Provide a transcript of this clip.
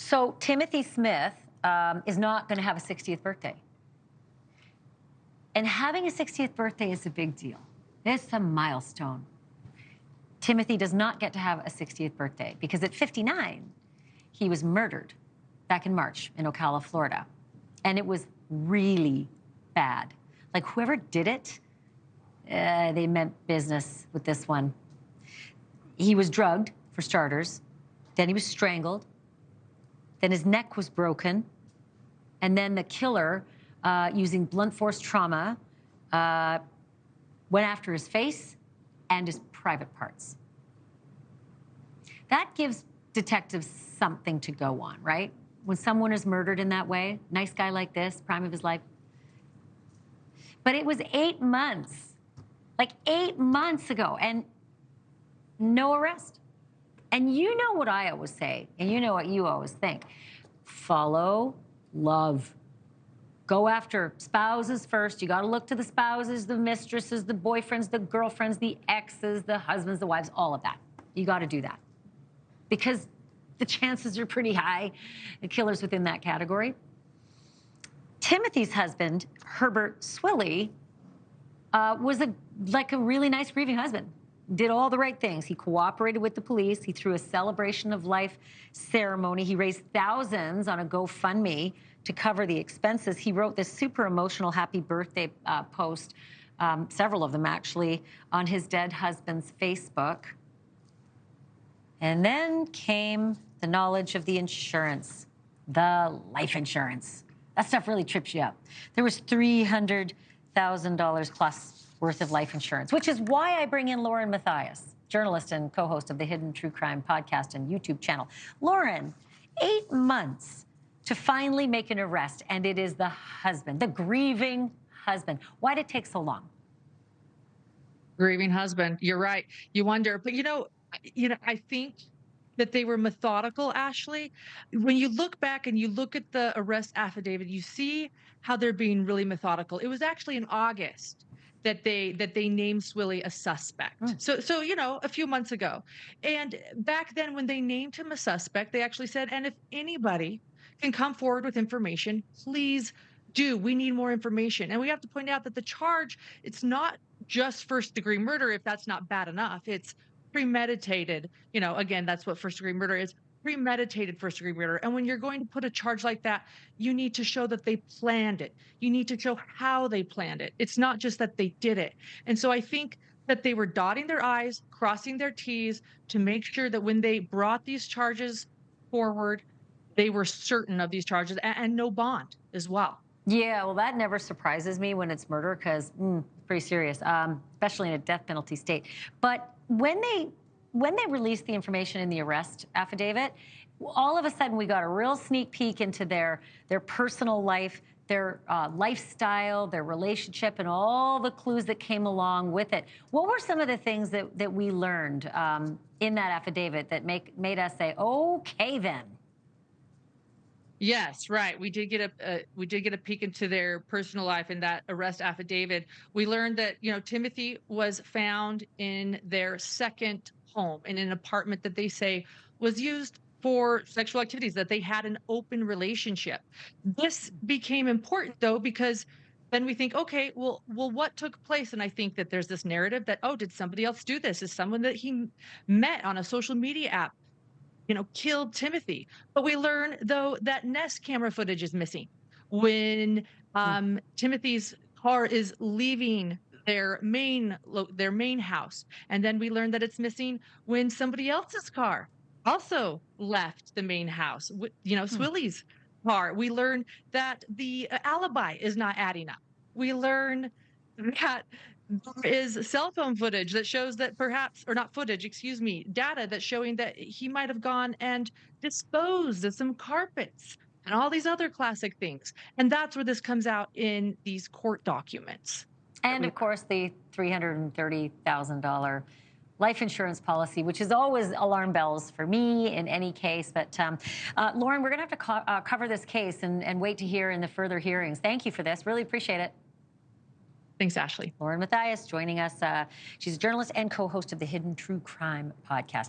So Timothy Smith is not going to have a 60th birthday. And having a 60th birthday is a big deal. It's a milestone. Timothy does not get to have a 60th birthday because at 59, he was murdered back in March in Ocala, Florida. And it was really bad. Like, whoever did it, they meant business with this one. He was drugged, for starters. Then he was strangled. Then his neck was broken. And then the killer, using blunt force trauma, went after his face and his private parts. That gives detectives something to go on, right? When someone is murdered in that way, nice guy like this, prime of his life. But it was 8 months, like 8 months ago, and no arrest. And you know what I always say, and you know what you always think. Follow love. Go after spouses first. You got to look to the spouses, the mistresses, the boyfriends, the girlfriends, the exes, the husbands, the wives, all of that. You got to do that. Because the chances are pretty high, the killer's within that category. Timothy's husband, Herbert Swilley, was like a really nice grieving husband. Did all the right things. He cooperated with the police. He threw a celebration of life ceremony. He raised thousands on a GoFundMe to cover the expenses. He wrote this super emotional happy birthday post, several of them actually, on his dead husband's Facebook. And then came the knowledge of the insurance, the life insurance. That stuff really trips you up. There was $300,000 plus worth of life insurance, which is why I bring in Lauren Matthias, journalist and co-host of the Hidden True Crime podcast and YouTube channel. Lauren, 8 months to finally make an arrest, and it is the husband, the grieving husband. Why did it take so long? Grieving husband, you're right. You wonder, but I think that they were methodical, Ashley. When you look back and you look at the arrest affidavit, you see how they're being really methodical. It was actually in August that they named Swilley a suspect. So a few months ago. And back then when they named him a suspect, they actually said, and if anybody can come forward with information, please do. We need more information. And we have to point out that the charge, it's not just first-degree murder if that's not bad enough. It's premeditated. Again, that's what first-degree murder is. Premeditated first-degree murder. And when you're going to put a charge like that, you need to show that they planned it. You need to show how they planned it. It's not just that they did it. And so I think that they were dotting their I's, crossing their T's to make sure that when they brought these charges forward, they were certain of these charges and no bond as well. Yeah, well, that never surprises me when it's murder because it's pretty serious, especially in a death penalty state. But when they released the information in the arrest affidavit, all of a sudden we got a real sneak peek into their personal life, their lifestyle, their relationship, and all the clues that came along with it. What were some of the things that we learned in that affidavit that made us say, okay, then? Yes, right. We did get a peek into their personal life in that arrest affidavit. We learned that Timothy was found in their second home in an apartment that they say was used for sexual activities, that they had an open relationship. This became important though because then we think, okay, well, what took place? And I think that there's this narrative that, oh, did somebody else do this? Is someone that he met on a social media app killed Timothy? But we learn, though, that Nest camera footage is missing when Timothy's car is leaving their main house. And then we learn that it's missing when somebody else's car also left the main house, Swilley's car. We learn that the alibi is not adding up. We learn that there is cell phone footage that shows that perhaps, or not footage, excuse me, data that's showing that he might have gone and disposed of some carpets and all these other classic things. And that's where this comes out in these court documents. And of course, the $330,000 life insurance policy, which is always alarm bells for me in any case. But Lauren, we're going to have to cover this case and wait to hear in the further hearings. Thank you for this. Really appreciate it. Thanks, Ashley. Lauren Matthias joining us. She's a journalist and co-host of the Hidden True Crime podcast.